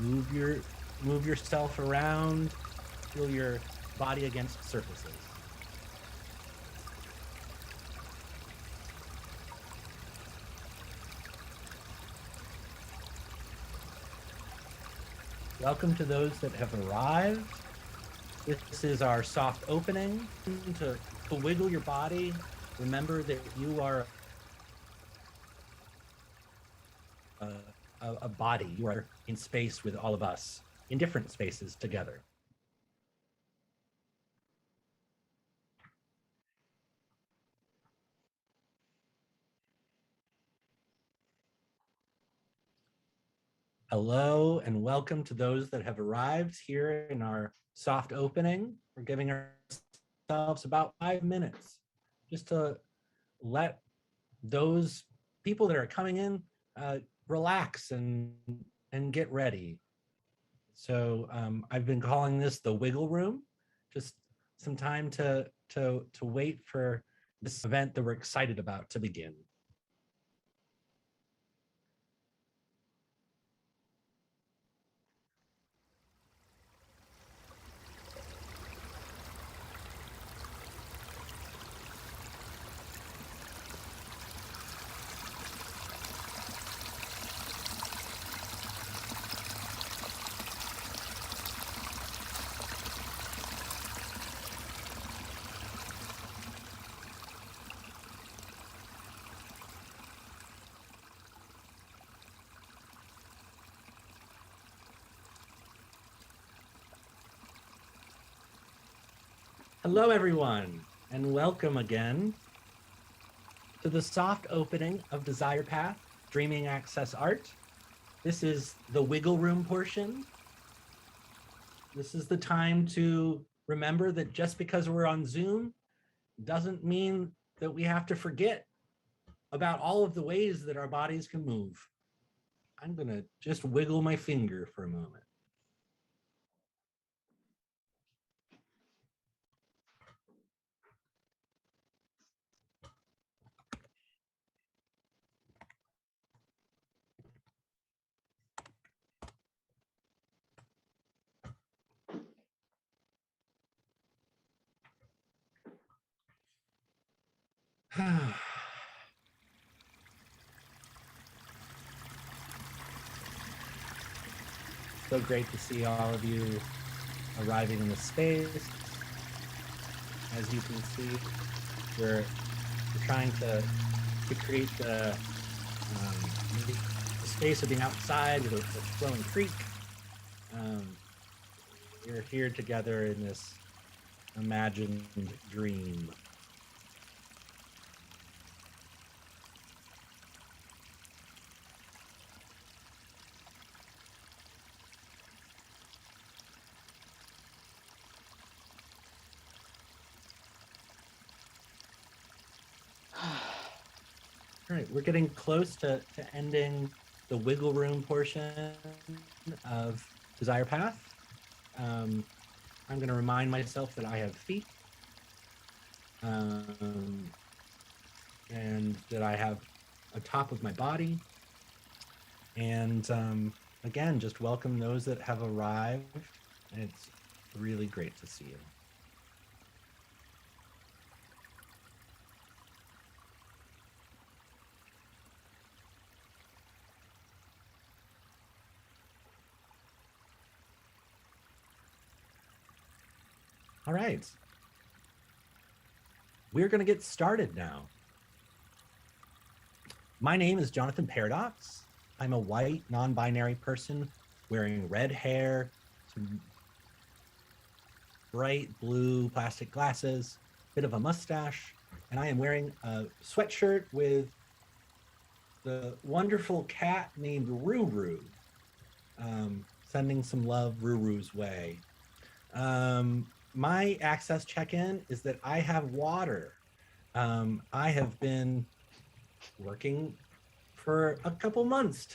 Move your move yourself around. Feel your body against surfaces. Welcome to those that have arrived. This is our soft opening to wiggle your body. Remember that you are a body. You are in space with all of us, in different spaces together. Hello and welcome to those that have arrived here in our soft opening. We're giving ourselves about 5 minutes just to let those people that are coming in relax and get ready. So I've been calling this the wiggle room, just some time to wait for this event that we're excited about to begin. Hello, everyone, and welcome again to the soft opening of Desire Path, Dreaming Access Art. This is the wiggle room portion. This is the time to remember that just because we're on Zoom doesn't mean that we have to forget about all of the ways that our bodies can move. I'm gonna just wiggle my finger for a moment. So great to see all of you arriving in the space. As you can see, we're trying to create the space of being outside with a flowing creek. We're here together in this imagined dream. All right, we're getting close to ending the wiggle room portion of Desire Path. I'm going to remind myself that I have feet and that I have a top of my body. And again, just welcome those that have arrived. And it's really great to see you. All right. We're going to get started now. My name is Jonathan Paradox. I'm a white, non-binary person wearing red hair, some bright blue plastic glasses, bit of a mustache, and I am wearing a sweatshirt with the wonderful cat named Ruru. Sending some love Ruru's way. My access check-in is that I have water. I have been working for a couple months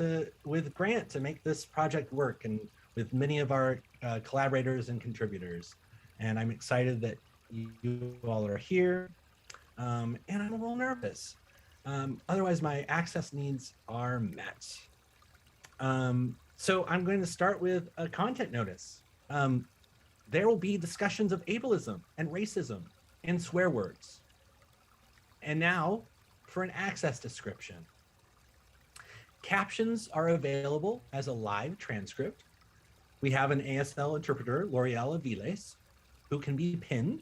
with Grant to make this project work, and with many of our collaborators and contributors. And I'm excited that you all are here. And I'm a little nervous. Otherwise, my access needs are met. So I'm going to start with a content notice. There will be discussions of ableism and racism and swear words. And now for an access description. Captions are available as a live transcript. We have an ASL interpreter, L'Oreal Aviles, who can be pinned.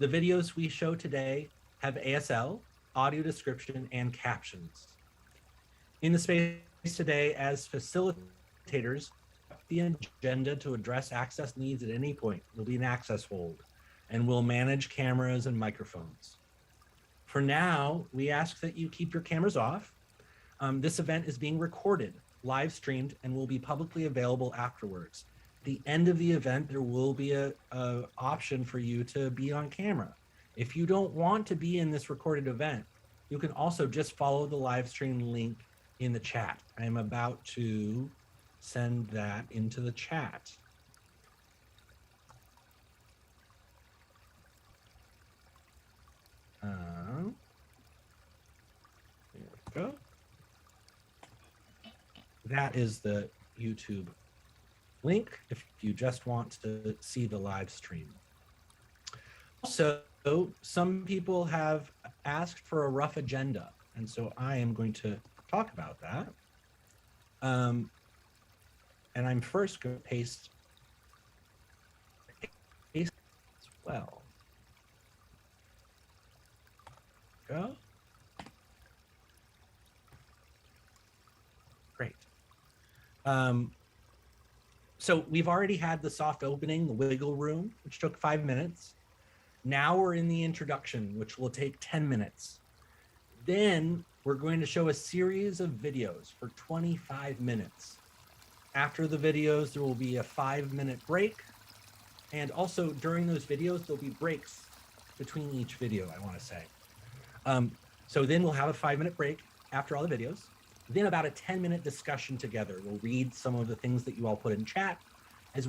The videos we show today have ASL, audio description, and captions. In the space today, as facilitators, the agenda to address access needs at any point. There'll be an access hold, and we'll manage cameras and microphones. For now, we ask that you keep your cameras off. This event is being recorded, live streamed, and will be publicly available afterwards. At the end of the event, there will be a option for you to be on camera. If you don't want to be in this recorded event, you can also just follow the live stream link in the chat. I am about to send that into the chat. There we go. That is the YouTube link if you just want to see the live stream. Also, some people have asked for a rough agenda, and so I am going to talk about that. And I'm first going to paste as well. Go. Great. So we've already had the soft opening, the wiggle room, which took 5 minutes. Now we're in the introduction, which will take 10 minutes. Then we're going to show a series of videos for 25 minutes. After the videos, there will be a 5-minute break. And also during those videos, there'll be breaks between each video, I want to say. So then we'll have a 5-minute break after all the videos. Then about a 10-minute discussion together. We'll read some of the things that you all put in chat, as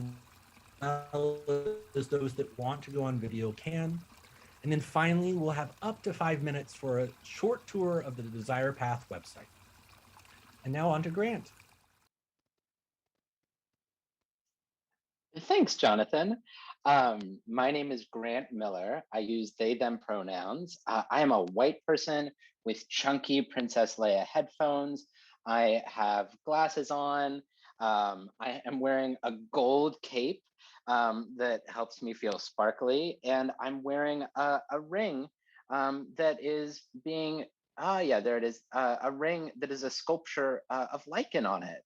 well as those that want to go on video can. And then finally, we'll have up to 5 minutes for a short tour of the Desire Path website. And now on to Grant. Thanks, Jonathan. My name is Grant Miller. I use they, them pronouns. I am a white person with chunky Princess Leia headphones. I have glasses on. I am wearing a gold cape that helps me feel sparkly. And I'm wearing a ring that is being, yeah, there it is, a ring that is a sculpture of lichen on it.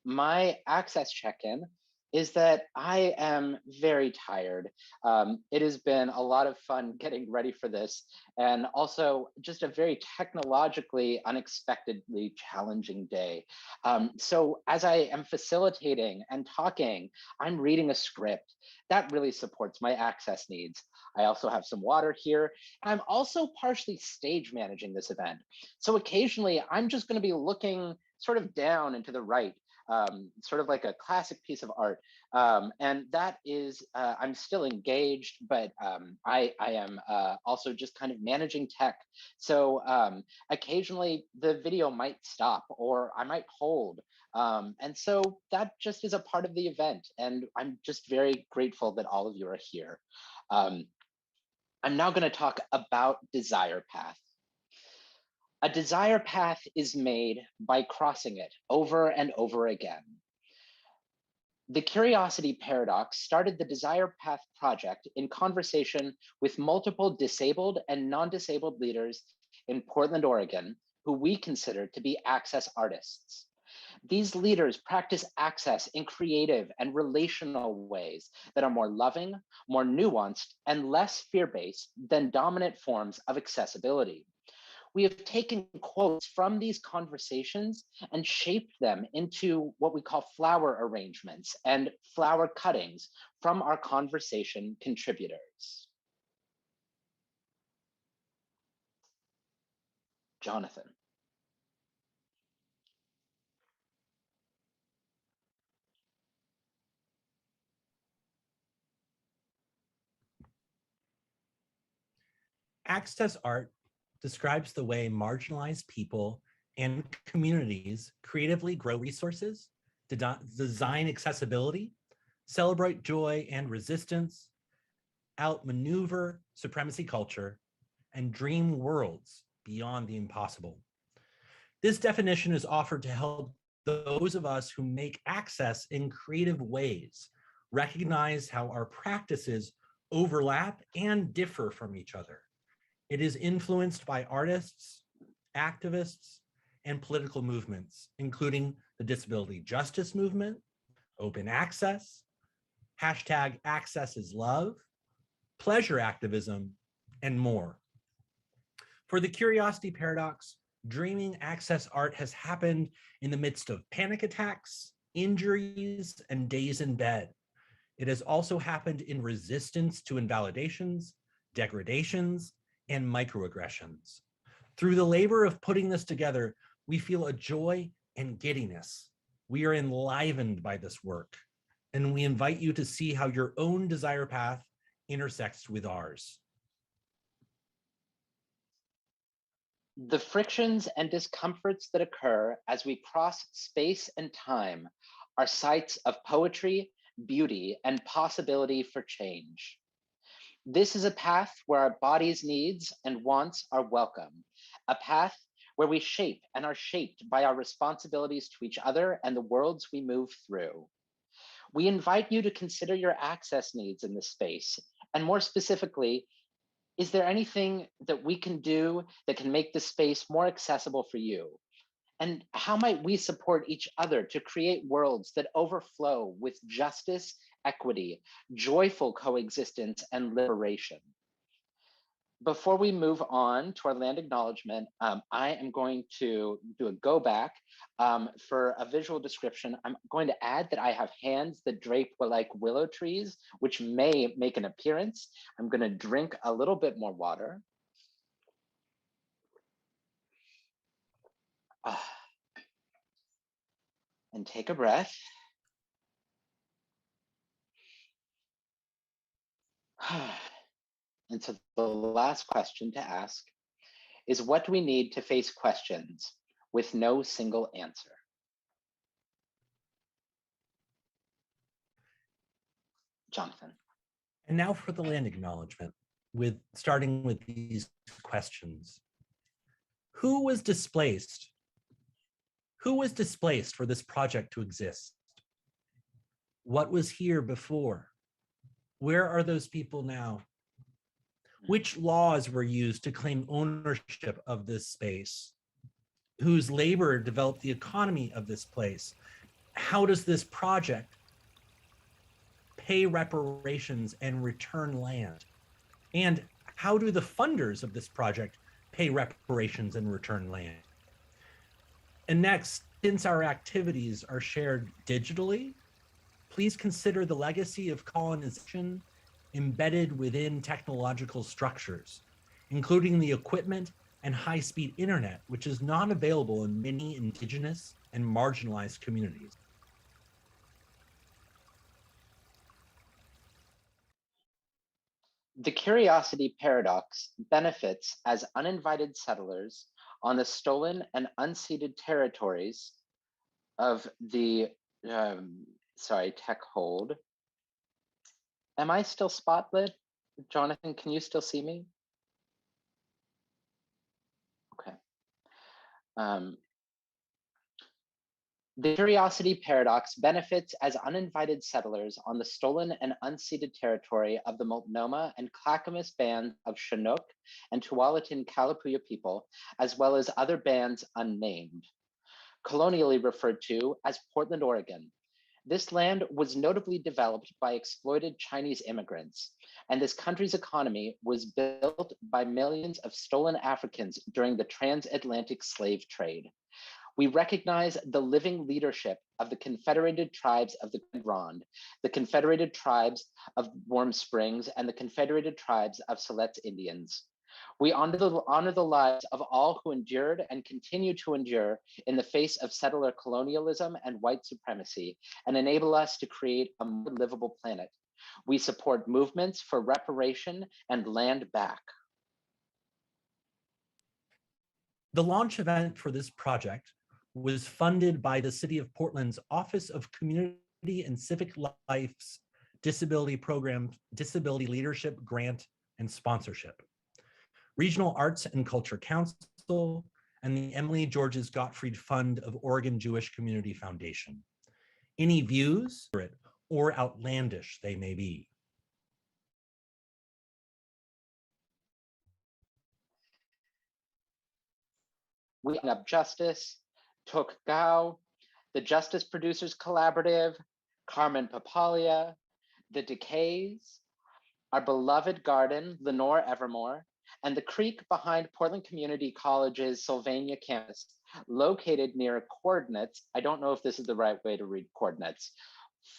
My access check-in is that I am very tired. It has been a lot of fun getting ready for this, and also just a very technologically unexpectedly challenging day. So as I am facilitating and talking, I'm reading a script. That really supports my access needs. I also have some water here. I'm also partially stage managing this event. So occasionally I'm just gonna be looking sort of down and to the right, sort of like a classic piece of art. And that is, I'm still engaged, but I am also just kind of managing tech. So occasionally the video might stop or I might hold. And so that just is a part of the event. And I'm just very grateful that all of you are here. I'm now going to talk about Desire Path. A desire path is made by crossing it over and over again. The curiosity paradox started the Desire Path project in conversation with multiple disabled and non-disabled leaders in Portland, Oregon, who we consider to be access artists. These leaders practice access in creative and relational ways that are more loving, more nuanced, and less fear-based than dominant forms of accessibility. We have taken quotes from these conversations and shaped them into what we call flower arrangements and flower cuttings from our conversation contributors. Jonathan. Access art describes the way marginalized people and communities creatively grow resources, design accessibility, celebrate joy and resistance, outmaneuver supremacy culture, and dream worlds beyond the impossible. This definition is offered to help those of us who make access in creative ways recognize how our practices overlap and differ from each other. It is influenced by artists, activists, and political movements, including the disability justice movement, open access, hashtag access is love, pleasure activism, and more. For the curiosity paradox, dreaming access art has happened in the midst of panic attacks, injuries, and days in bed. It has also happened in resistance to invalidations, degradations, and microaggressions. Through the labor of putting this together, we feel a joy and giddiness. We are enlivened by this work, and we invite you to see how your own desire path intersects with ours. The frictions and discomforts that occur as we cross space and time are sites of poetry, beauty, and possibility for change. This is a path where our body's needs and wants are welcome, a path where we shape and are shaped by our responsibilities to each other and the worlds we move through. We invite you to consider your access needs in this space, and more specifically, is there anything that we can do that can make this space more accessible for you? And how might we support each other to create worlds that overflow with justice, equity, joyful coexistence, and liberation? Before we move on to our land acknowledgement, I am going to do a go back for a visual description. I'm going to add that I have hands that drape like willow trees, which may make an appearance. I'm going to drink a little bit more water. And take a breath. And so the last question to ask is, what do we need to face questions with no single answer? Jonathan. And now for the land acknowledgement, starting with these questions. Who was displaced? Who was displaced for this project to exist? What was here before? Where are those people now? Which laws were used to claim ownership of this space? Whose labor developed the economy of this place? How does this project pay reparations and return land? And how do the funders of this project pay reparations and return land? And next, since our activities are shared digitally, please consider the legacy of colonization embedded within technological structures, including the equipment and high-speed internet, which is not available in many indigenous and marginalized communities. The curiosity paradox benefits as uninvited settlers on the stolen and unceded territories of the, tech hold. Am I still spotlit? Jonathan, can you still see me? Okay. The curiosity paradox benefits as uninvited settlers on the stolen and unceded territory of the Multnomah and Clackamas bands of Chinook and Tualatin Kalapuya people, as well as other bands unnamed, colonially referred to as Portland, Oregon. This land was notably developed by exploited Chinese immigrants, and this country's economy was built by millions of stolen Africans during the transatlantic slave trade. We recognize the living leadership of the Confederated Tribes of the Grand Ronde, the Confederated Tribes of Warm Springs, and the Confederated Tribes of Siletz Indians. We honor the lives of all who endured and continue to endure in the face of settler colonialism and white supremacy, and enable us to create a more livable planet. We support movements for reparation and land back. The launch event for this project was funded by the City of Portland's Office of Community and Civic Life's Disability Program, Disability Leadership Grant and Sponsorship, Regional Arts and Culture Council, and the Emily Georges Gottfried Fund of Oregon Jewish Community Foundation. Any views or outlandish they may be. We up justice, Tok Gao, the Justice Producers Collaborative, Carmen Papalia, the Decays, our beloved garden, Lenore Evermore, and the creek behind Portland Community College's Sylvania campus, located near coordinates. I don't know if this is the right way to read coordinates.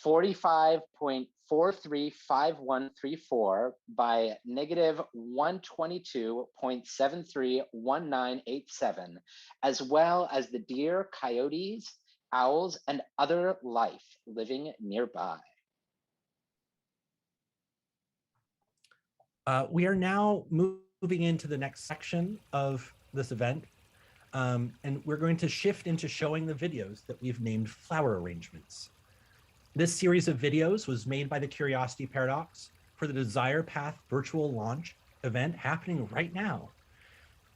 45.435134 by negative 122.731987, as well as the deer, coyotes, owls, and other life living nearby. We are now moving into the next section of this event, and we're going to shift into showing the videos that we've named flower arrangements. This series of videos was made by the Curiosity Paradox for the Desire Path virtual launch event happening right now.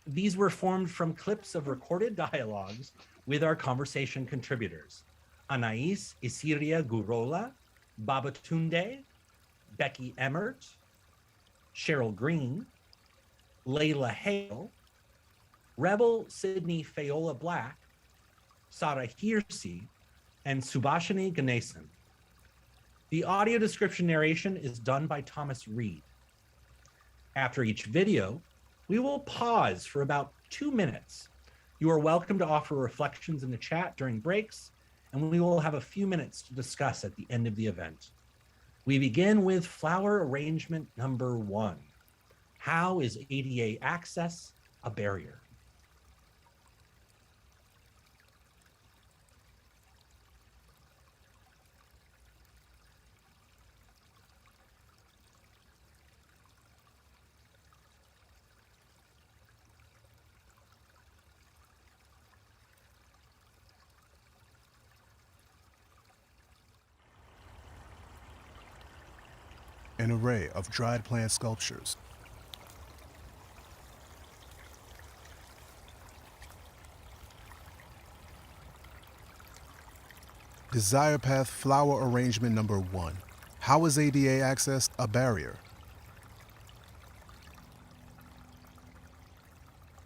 These were formed from clips of recorded dialogues with our conversation contributors, Anais Isiria Gurola, Babatunde, Becky Emmert, Cheryl Green, Layla Hale, Rebel Sydney Fayola Black, Sarah Hearsey, and Subhashini Ganesan. The audio description narration is done by Thomas Reed. After each video, we will pause for about 2 minutes. You are welcome to offer reflections in the chat during breaks, and we will have a few minutes to discuss at the end of the event. We begin with flower arrangement number 1. How is ADA access a barrier? An array of dried plant sculptures. Desire Path flower arrangement number 1. How is ADA access a barrier?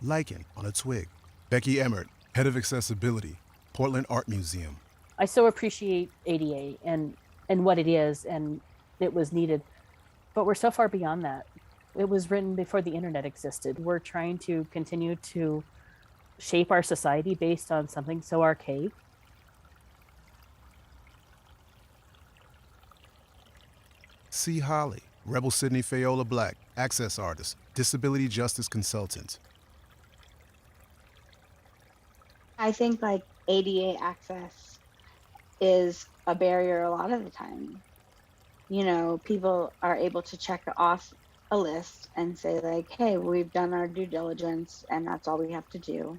Lichen on a twig. Becky Emmert, Head of Accessibility, Portland Art Museum. I so appreciate ADA and what it is, and it was needed. But we're so far beyond that. It was written before the internet existed. We're trying to continue to shape our society based on something so archaic. C. Holly, Rebel Sydney Fayola Black, Access Artist, Disability Justice Consultant. I think like ADA access is a barrier a lot of the time. You know, people are able to check off a list and say like, hey, we've done our due diligence and that's all we have to do.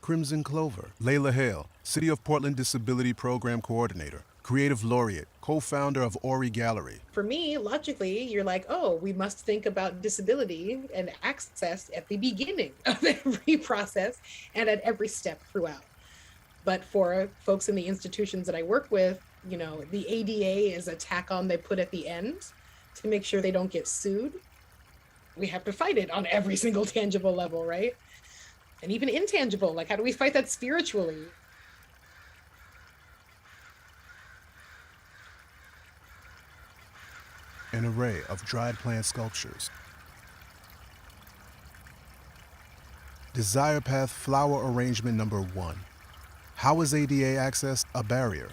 Crimson Clover, Layla Hale, City of Portland Disability Program Coordinator, Creative Laureate, co-founder of Ori Gallery. For me, logically, you're like, oh, we must think about disability and access at the beginning of every process and at every step throughout. But for folks in the institutions that I work with, you know, the ADA is a tack on they put at the end to make sure they don't get sued. We have to fight it on every single tangible level, right? And even intangible, like how do we fight that spiritually? An array of dried plant sculptures. Desire Path flower arrangement number 1. How is ADA access a barrier?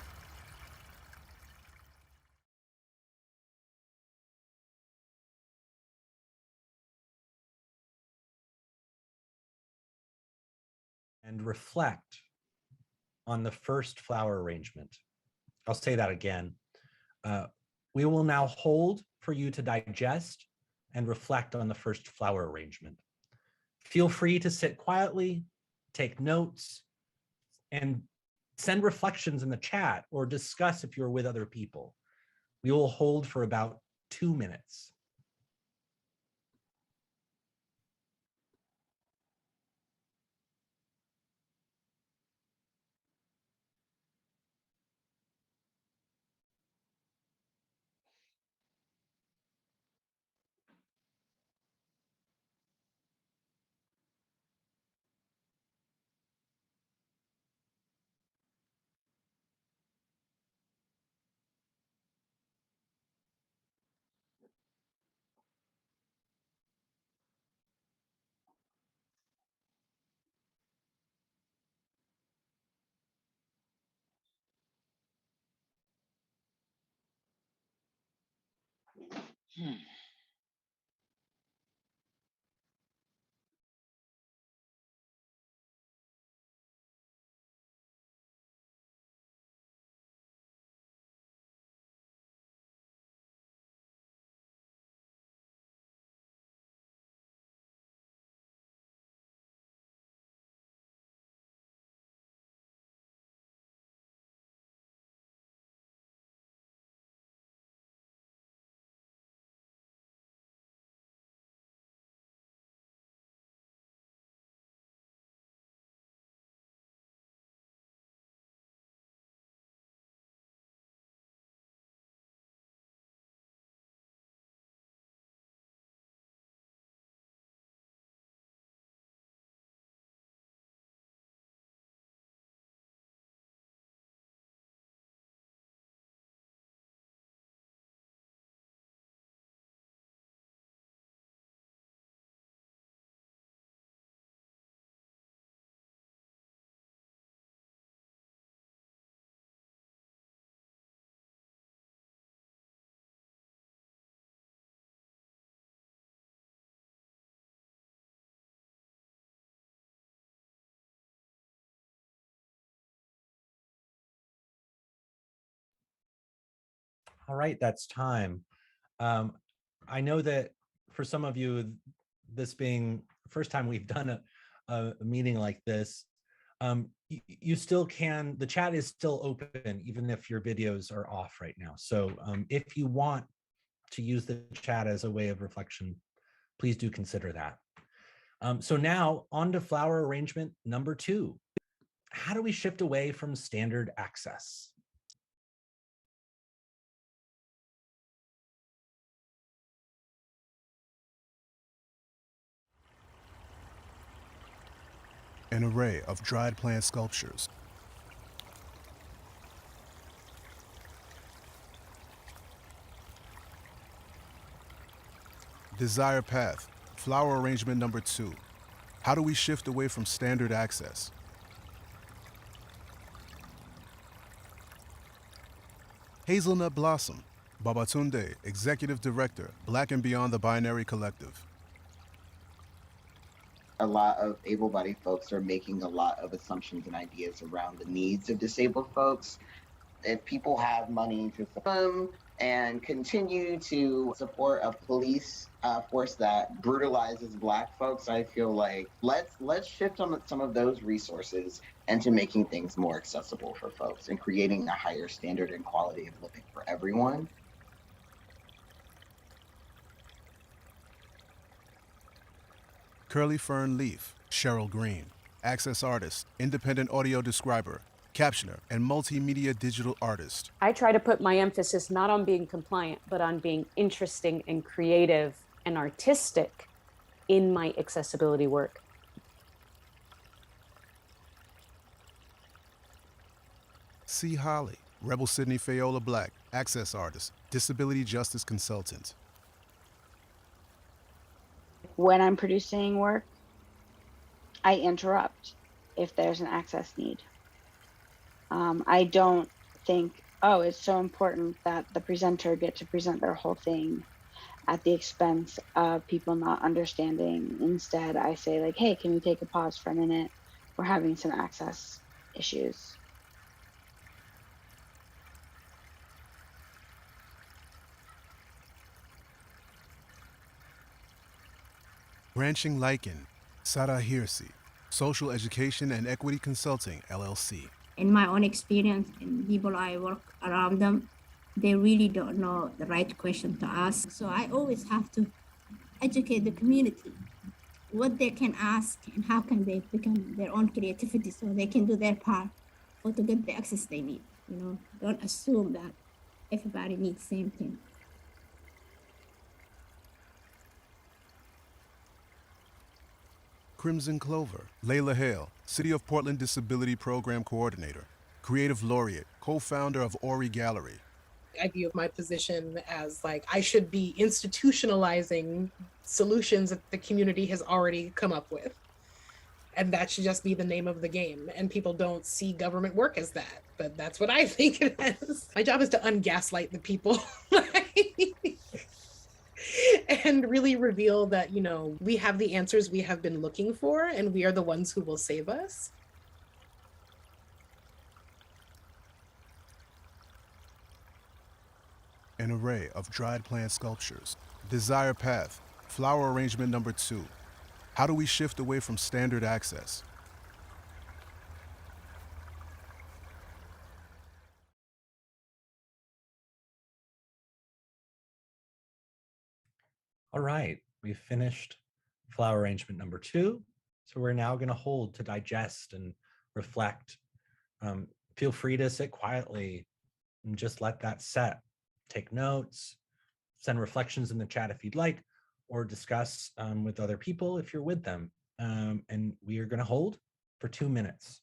And reflect on the first flower arrangement. I'll say that again. We will now hold for you to digest and reflect on the first flower arrangement. Feel free to sit quietly, take notes, and send reflections in the chat or discuss if you're with other people. We will hold for about 2 minutes. All right, that's time. I know that for some of you, this being the first time we've done a meeting like this, you still can, the chat is still open, even if your videos are off right now. So if you want to use the chat as a way of reflection, please do consider that. So now on to flower arrangement number 2. How do we shift away from standard access? An array of dried plant sculptures. Desire Path, flower arrangement number 2. How do we shift away from standard access? Hazelnut Blossom, Babatunde, Executive Director, Black and Beyond the Binary Collective. A lot of able-bodied folks are making a lot of assumptions and ideas around the needs of disabled folks. If people have money to support them and continue to support a police force that brutalizes Black folks, I feel like let's shift some of those resources into making things more accessible for folks and creating a higher standard and quality of living for everyone. Curly Fern Leaf, Cheryl Green, access artist, independent audio describer, captioner, and multimedia digital artist. I try to put my emphasis not on being compliant, but on being interesting and creative and artistic in my accessibility work. C. Holly, Rebel Sydney Fayola Black, access artist, disability justice consultant. When I'm producing work, I interrupt if there's an access need. I don't think, oh, it's so important that the presenter get to present their whole thing at the expense of people not understanding. Instead, I say like, hey, can we take a pause for a minute? We're having some access issues. Branching Lichen, Sara Hirsi, Social Education and Equity Consulting, LLC. In my own experience and people I work around them, they really don't know the right question to ask. So I always have to educate the community what they can ask and how can they become their own creativity so they can do their part or to get the access they need. You know, don't assume that everybody needs the same thing. Crimson Clover, Layla Hale, City of Portland Disability Program Coordinator, Creative Laureate, co-founder of Ori Gallery. I view my position as like I should be institutionalizing solutions that the community has already come up with. And that should just be the name of the game. And people don't see government work as that, but that's what I think it is. My job is to ungaslight the people and really reveal that, you know, we have the answers we have been looking for and we are the ones who will save us. An array of dried plant sculptures. Desire Path, flower arrangement number 2. How do we shift away from standard access? All right, we've finished flower arrangement number 2. So we're now going to hold to digest and reflect. Feel free to sit quietly and just let that set. Take notes, send reflections in the chat if you'd like, or discuss with other people if you're with them. And we are going to hold for 2 minutes.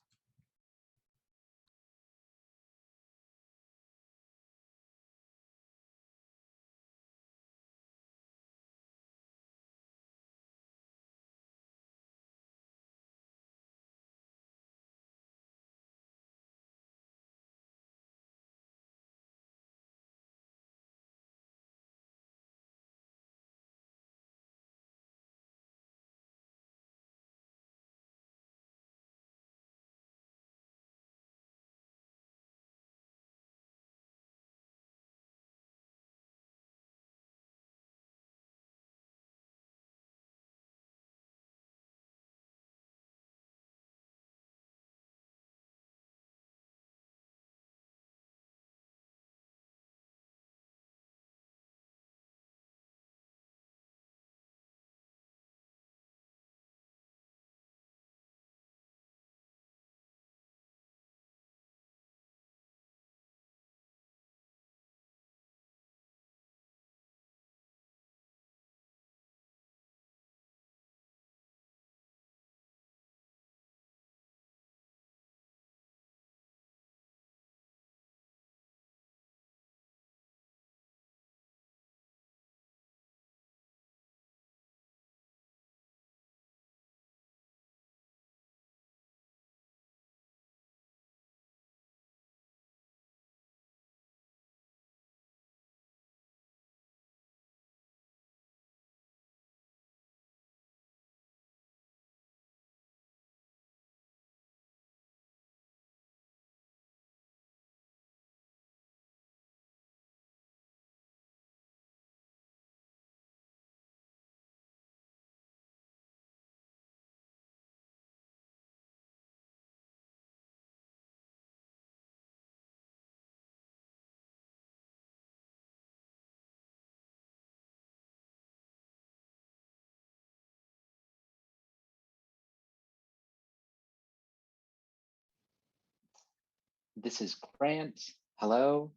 This is Grant. Hello.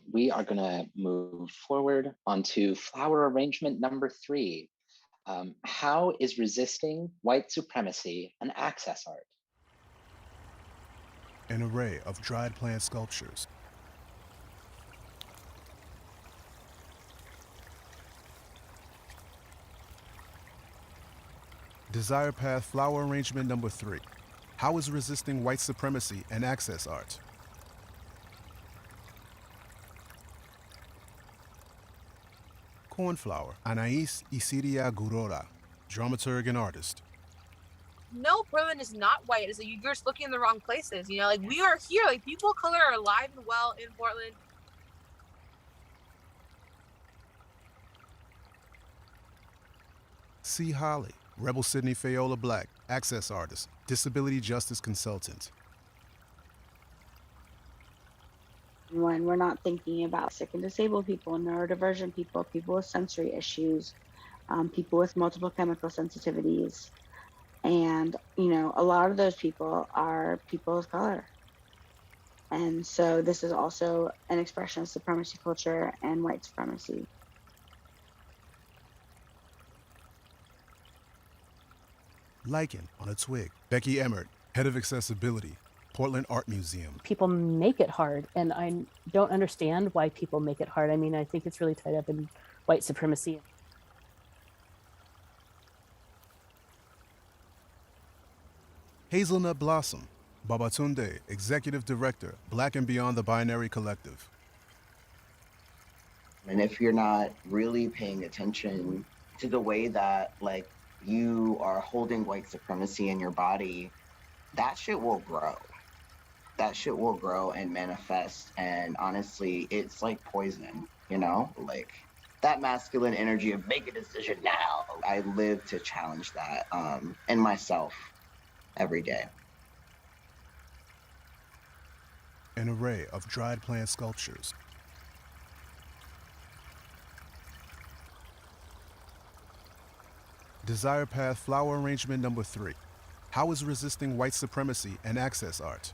We are going to move forward onto flower arrangement number 3. How is resisting white supremacy an access art? An array of dried plant sculptures. Desire Path, flower arrangement number 3. How is resisting white supremacy an access art? Cornflower, Anais Isiria Gurora, dramaturg and artist. No, Portland is not white. It's like you're just looking in the wrong places. You know, like we are here. Like people of color are alive and well in Portland. C. Holly, Rebel Sydney Fayola Black, access artist, disability justice consultant. When we're not thinking about sick and disabled people, neurodivergent people, people with sensory issues, people with multiple chemical sensitivities. And, you know, a lot of those people are people of color. And so this is also an expression of supremacy culture and white supremacy. Lichen on a twig. Becky Emmert, head of accessibility, Portland Art Museum. People make it hard, and I don't understand why people make it hard. I mean, I think it's really tied up in white supremacy. Hazelnut Blossom, Babatunde, executive director, Black and Beyond the Binary Collective. And if you're not really paying attention to the way that like you are holding white supremacy in your body, that shit will grow. That shit will grow and manifest. And honestly, it's like poison, you know? Like that masculine energy of make a decision now. I live to challenge that in myself every day. An array of dried plant sculptures. Desire Path flower arrangement number 3. How is resisting white supremacy and access art?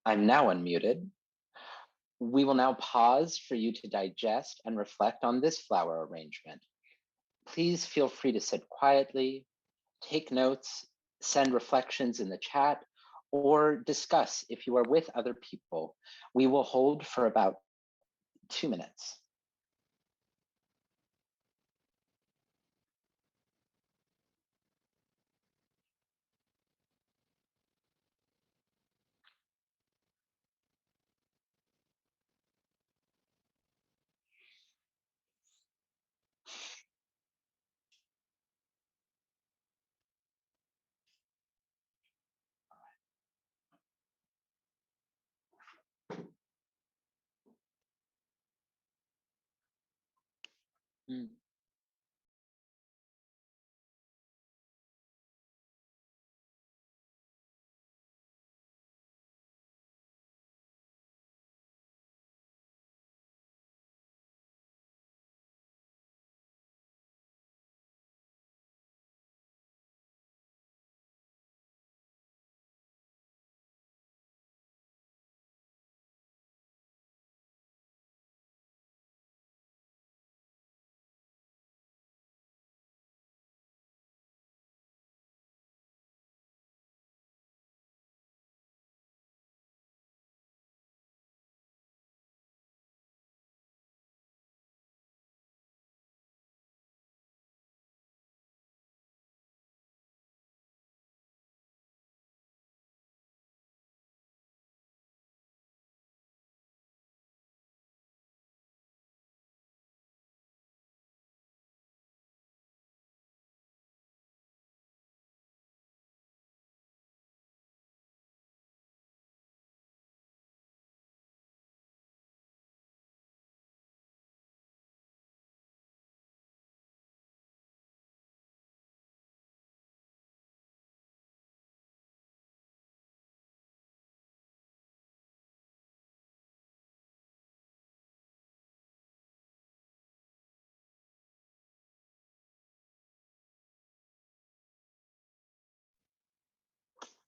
I'm now unmuted. We will now pause for you to digest and reflect on this flower arrangement. Please feel free to sit quietly, take notes, send reflections in the chat, or discuss if you are with other people. We will hold for about 2 minutes. Mm.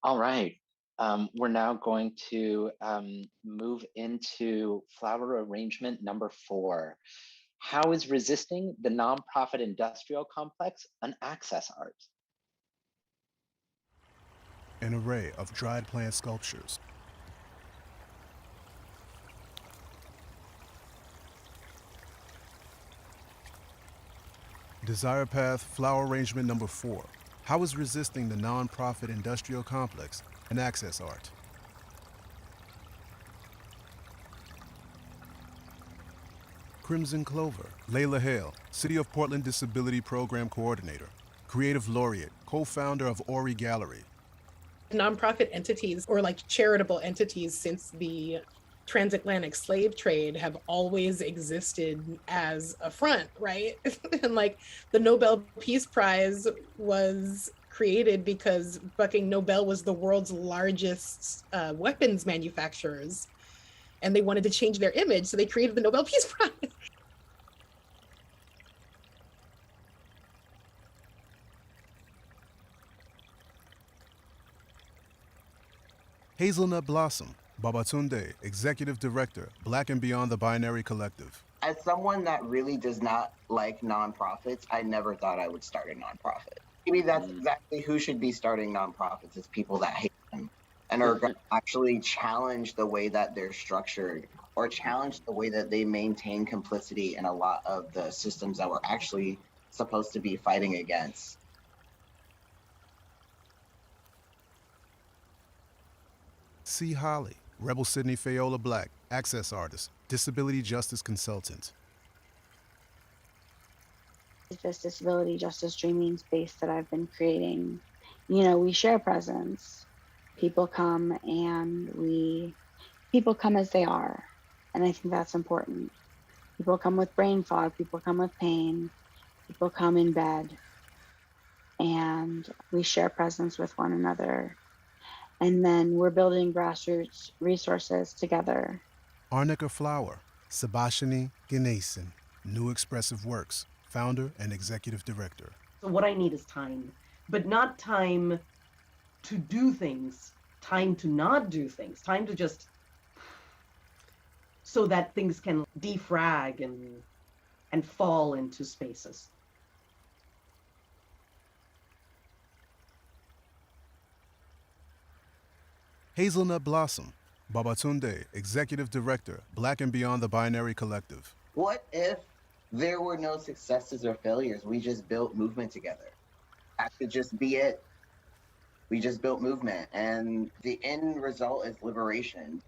All right. We're now going to move into flower arrangement number 4. How is resisting the nonprofit industrial complex an access art? An array of dried plant sculptures. Desire Path flower arrangement number 4. How is resisting the nonprofit industrial complex an access art? Crimson Clover, Layla Hale, City of Portland Disability Program Coordinator, Creative Laureate, co-founder of Ori Gallery. Nonprofit entities or like charitable entities since the transatlantic slave trade have always existed as a front, right? And like the Nobel Peace Prize was created because fucking Nobel was the world's largest weapons manufacturers, and they wanted to change their image, so they created the Nobel Peace Prize. Hazelnut Blossom, Babatunde, Executive Director, Black and Beyond the Binary Collective. As someone that really does not like nonprofits, I never thought I would start a nonprofit. Maybe that's exactly who should be starting nonprofits, is people that hate them and are going to actually challenge the way that they're structured or challenge the way that they maintain complicity in a lot of the systems that we're actually supposed to be fighting against. C. Holly, Rebel Sydney Fayola Black, Access Artist, Disability Justice Consultant. This disability justice dreaming space that I've been creating, you know, we share presence. People come people come as they are. And I think that's important. People come with brain fog, people come with pain, people come in bed, and we share presence with one another. And then we're building grassroots resources together. Arnica Flower, Sabashini Ganesan, New Expressive Works, Founder and Executive Director. So what I need is time, but not time to do things, time to not do things, time to just, so that things can defrag and fall into spaces. Hazelnut Blossom, Babatunde, Executive Director, Black and Beyond the Binary Collective. What if there were no successes or failures? We just built movement together. That could just be it. We just built movement, and the end result is liberation.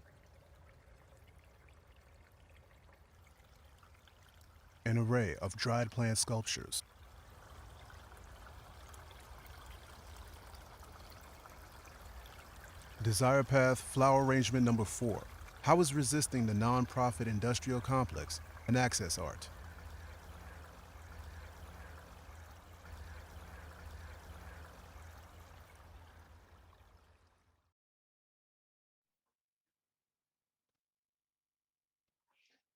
An array of dried plant sculptures. Desire Path Flower Arrangement Number 4. How is resisting the nonprofit industrial complex and access art?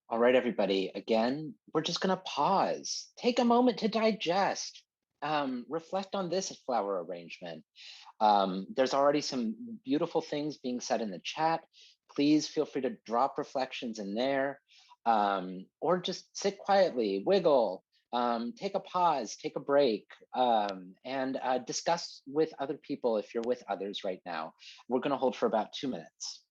All right, everybody. Again, we're just going to pause, take a moment to digest, reflect on this flower arrangement. There's already some beautiful things being said in the chat. Please feel free to drop reflections in there, or just sit quietly, wiggle, take a pause, take a break, and discuss with other people if you're with others right now. We're going to hold for about 2 minutes.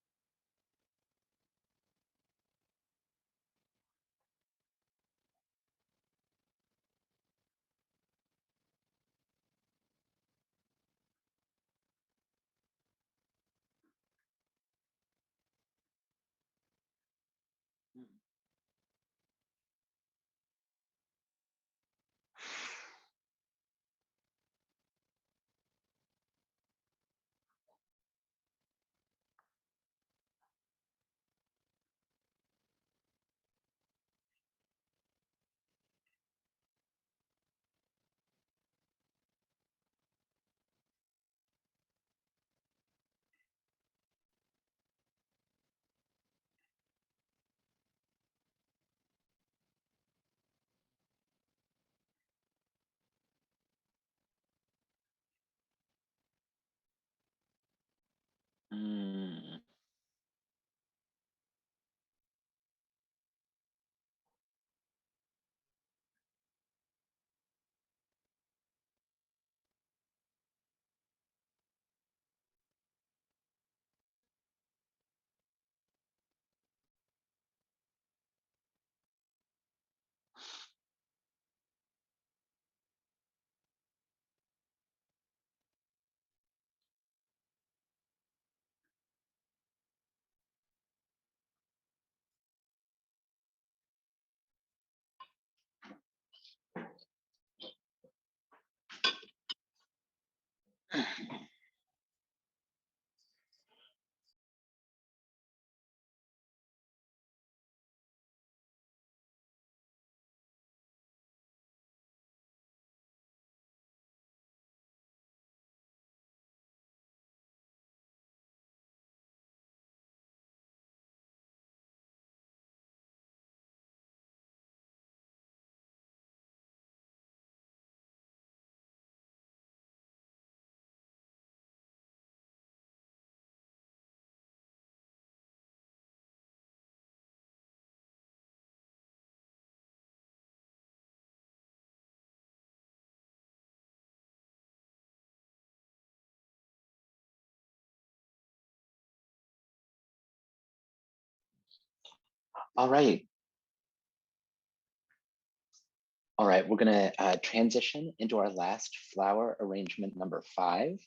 All right. All right, we're gonna transition into our last flower arrangement number 5.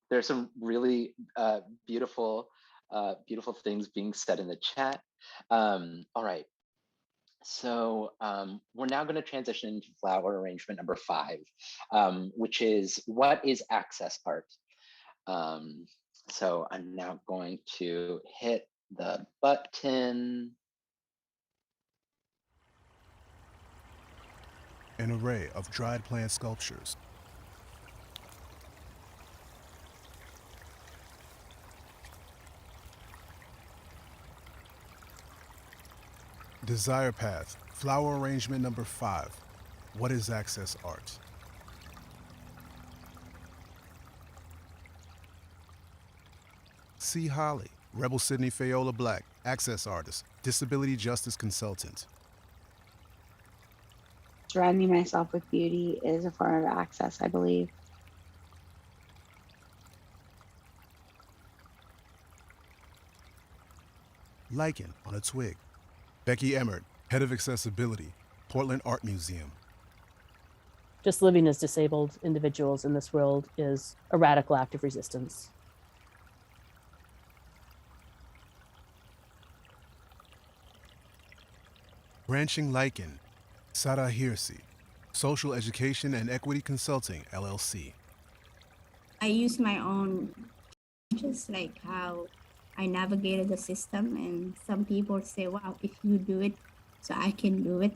There's some really beautiful things being said in the chat. All right, so we're now gonna transition into flower arrangement number 5, which is what is access art? So I'm now going to hit the button. An array of dried plant sculptures. Desire Path, flower arrangement number 5. What is access art? C. Holly, Rebel Sydney Fayola Black, access artist, disability justice consultant. Surrounding myself with beauty is a form of access, I believe. Lichen on a twig. Becky Emmert, head of accessibility, Portland Art Museum. Just living as disabled individuals in this world is a radical act of resistance. Branching Lichen, Sarah Hirsi, Social Education and Equity Consulting, LLC. I use my own, just like how I navigated the system, and some people say, wow, if you do it, so I can do it.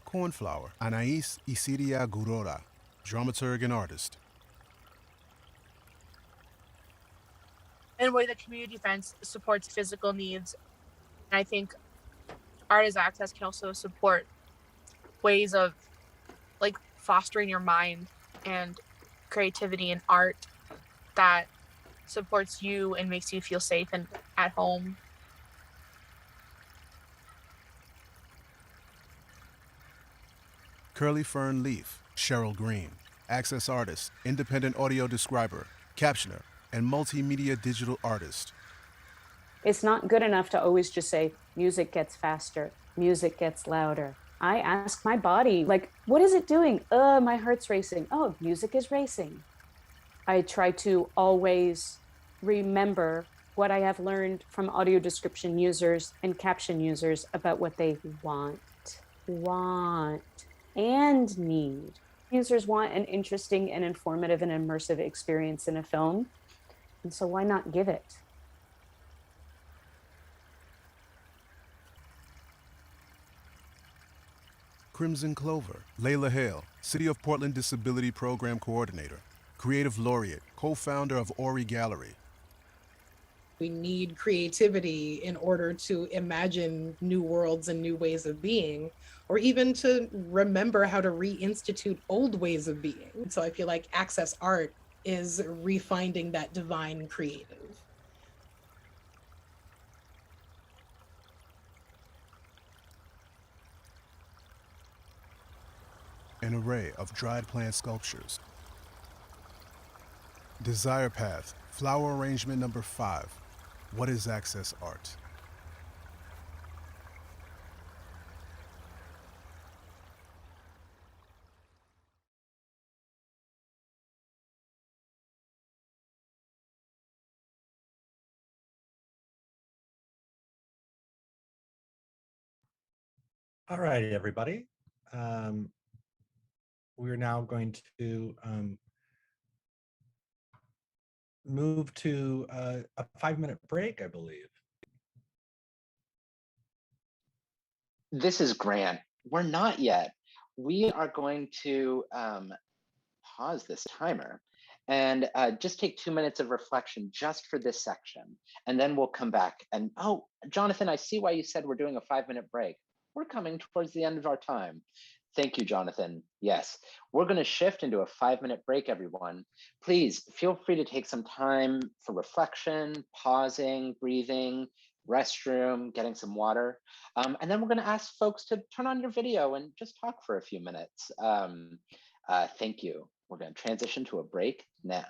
Cornflower, Anais Isidia Gurora, dramaturg and artist. And where the community fence supports physical needs. And I think art as access can also support ways of like fostering your mind and creativity in art that supports you and makes you feel safe and at home. Curly Fern Leaf, Cheryl Green, access artist, independent audio describer, captioner, and multimedia digital artist. It's not good enough to always just say music gets faster, music gets louder. I ask my body, like, what is it doing? My heart's racing. Oh, music is racing. I try to always remember what I have learned from audio description users and caption users about what they want, and need. Users want an interesting and informative and immersive experience in a film. And so why not give it? Crimson Clover, Layla Hale, City of Portland Disability Program Coordinator, Creative Laureate, co-founder of Ori Gallery. We need creativity in order to imagine new worlds and new ways of being, or even to remember how to reinstitute old ways of being. So I feel like access art is refinding that divine creative. An array of dried plant sculptures. Desire Path, flower arrangement number 5. What is access art? All right, everybody. We're now going to move to a 5-minute break, I believe. This is Grant. We're not yet. We are going to pause this timer and just take 2 minutes of reflection just for this section. And then we'll come back. And oh, Jonathan, I see why you said we're doing a 5-minute break. We're coming towards the end of our time. Thank you, Jonathan. Yes, we're going to shift into a 5-minute break, everyone. Please feel free to take some time for reflection, pausing, breathing. restroom, getting some water. And then we're gonna ask folks to turn on your video and just talk for a few minutes. Thank you. We're gonna transition to a break now.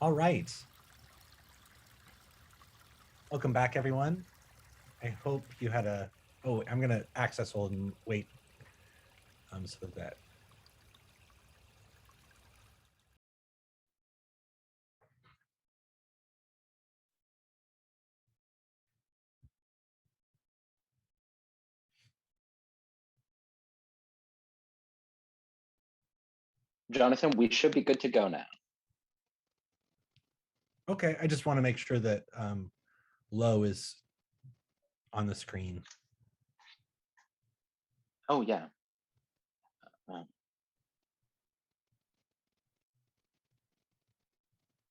All right. Welcome back, everyone. I hope you had a, oh, I'm gonna access hold and wait so that. Jonathan, we should be good to go now. Okay, I just want to make sure that low is on the screen. Oh, yeah.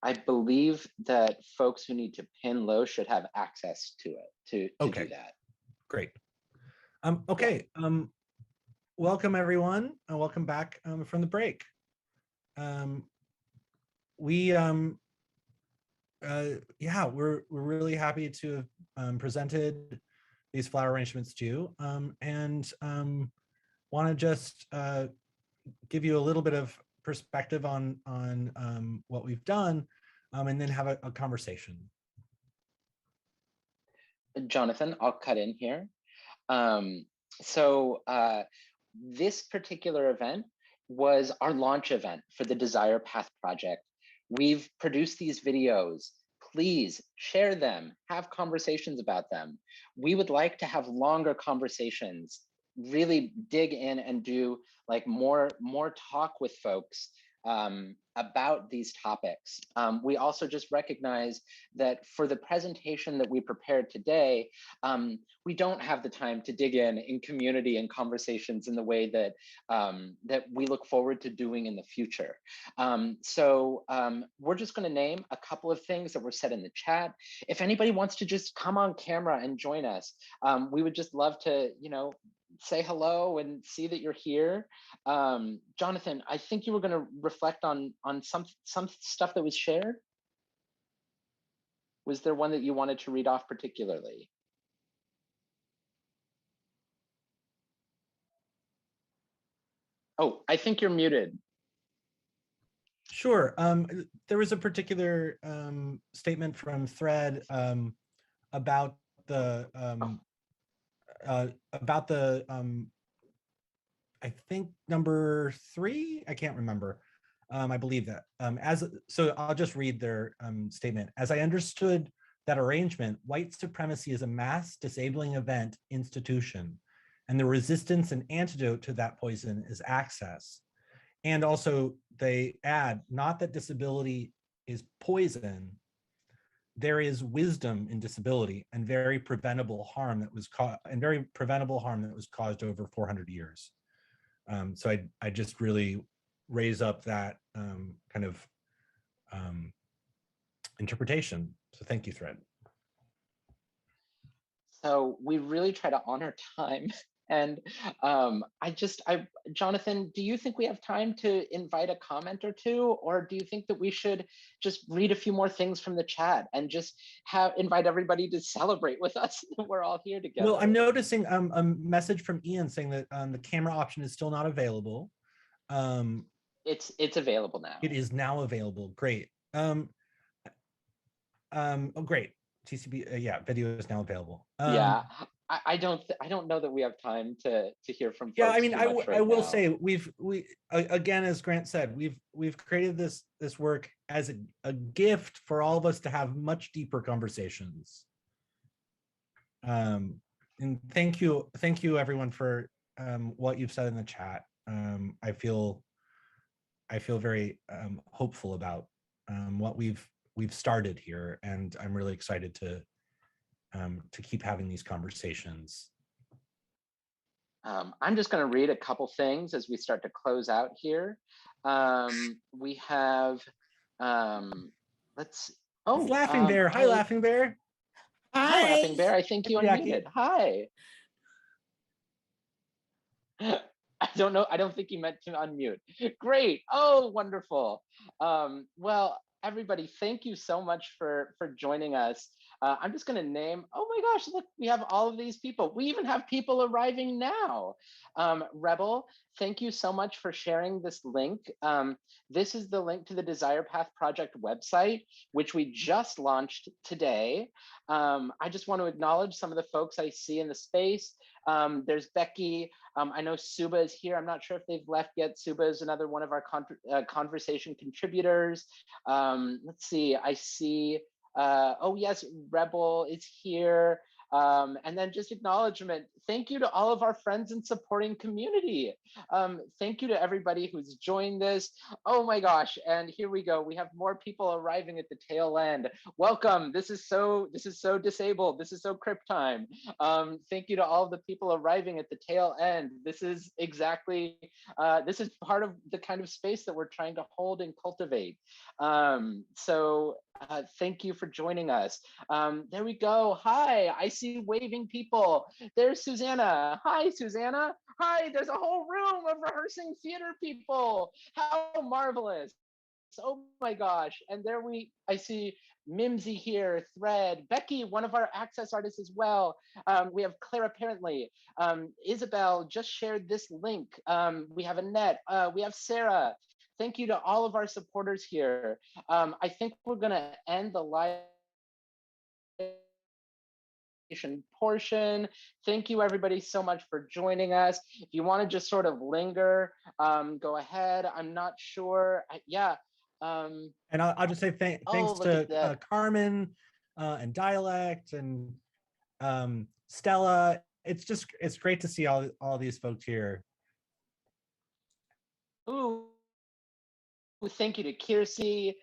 I believe that folks who need to pin low should have access to it to Okay. do that. Great. Okay. Welcome everyone, and welcome back from the break. Yeah, we're really happy to have presented these flower arrangements to you, and want to just give you a little bit of perspective on what we've done, and then have a conversation. Jonathan, I'll cut in here. This particular event was our launch event for the Desire Path project. We've produced these videos. Please share them, have conversations about them. We would like to have longer conversations, really dig in and do like more talk with folks about these topics. We also just recognize that for the presentation that we prepared today, we don't have the time to dig in community and conversations in the way that that we look forward to doing in the future. We're just going to name a couple of things that were said in the chat. If anybody wants to just come on camera and join us, we would just love to, you know, say hello and see that you're here. Jonathan, I think you were going to reflect on some stuff that was shared. Was there one that you wanted to read off particularly? Oh, I think you're muted. Sure. There was a particular statement from Thread about the I think number 3. I can't remember. I believe that. So I'll just read their statement. As I understood that arrangement, white supremacy is a mass disabling event institution, and the resistance and antidote to that poison is access. And also they add, not that disability is poison, there is wisdom in disability and very preventable harm that was caused over 400 years. So I just really raise up that kind of interpretation. So thank you, Thread. So we really try to honor time. And Jonathan, do you think we have time to invite a comment or two, or do you think that we should just read a few more things from the chat and just invite everybody to celebrate with us that we're all here together? Well, I'm noticing a message from Ian saying that the camera option is still not available. It's available now. It is now available. Great. Oh, great. TCB, yeah, video is now available. Yeah, I don't know that we have time to hear from folks. Yeah, I mean, I will now. say we again, as Grant said, we've created this work as a gift for all of us to have much deeper conversations. And thank you everyone for what you've said in the chat. I feel very hopeful about what we've started here, and I'm really excited to keep having these conversations. I'm just going to read a couple things as we start to close out here. We have, It's Laughing Bear. Hi, Laughing Bear. Hi, Laughing Bear. I think you unmuted. Hi. I don't know. I don't think you meant to unmute. Great. Oh, wonderful. Well, everybody, thank you so much for joining us. I'm just going to name, oh my gosh, look, we have all of these people. We even have people arriving now. Rebel, thank you so much for sharing this link. This is the link to the Desire Path Project website, which we just launched today. I just want to acknowledge some of the folks I see in the space. There's Becky. I know Suba is here. I'm not sure if they've left yet. Suba is another one of our conversation contributors. Let's see, I see, oh yes, Rebel is here. And then just acknowledgement. Thank you to all of our friends and supporting community. Thank you to everybody who's joined this. Oh my gosh, and here we go. We have more people arriving at the tail end. Welcome, this is so disabled. This is so Crypt time. Thank you to all of the people arriving at the tail end. This is exactly, this is part of the kind of space that we're trying to hold and cultivate. Thank you for joining us. There we go. Hi, I see waving people. There's Susanna. Hi, Susanna. Hi, there's a whole room of rehearsing theater people. How marvelous. Oh my gosh. And there I see Mimsy here, Thread, Becky, one of our access artists as well. We have Claire apparently. Isabel just shared this link. We have Annette, we have Sarah. Thank you to all of our supporters here. I think we're gonna end the live portion. Thank you everybody so much for joining us. If you want to just sort of linger, go ahead. I'm not sure. And I'll just say thanks to Carmen and Dialect and Stella. It's great to see all these folks here. Ooh, thank you to Kiersey.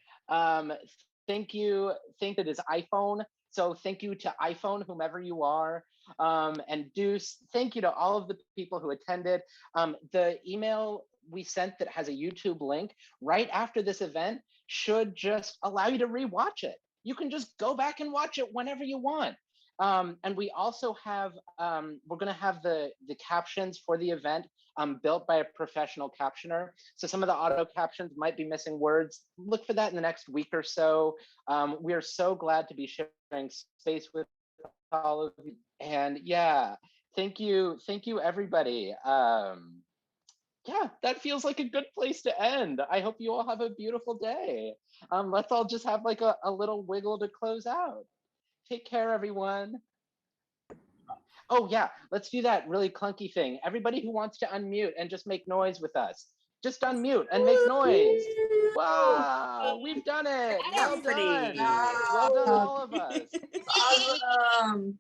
Thank you to his iPhone. So thank you to iPhone, whomever you are. And Deuce, thank you to all of the people who attended. The email we sent that has a YouTube link right after this event should just allow you to rewatch it. You can just go back and watch it whenever you want. And we also have, we're gonna have the captions for the event built by a professional captioner. So some of the auto captions might be missing words. Look for that in the next week or so. We are so glad to be sharing space with all of you. And yeah, thank you everybody. Yeah, that feels like a good place to end. I hope you all have a beautiful day. Let's all just have like a little wiggle to close out. Take care, everyone. Oh yeah, let's do that really clunky thing. Everybody who wants to unmute and just make noise with us, just unmute and make noise. Wow, we've done it. Well done. Well done, all of us. Awesome.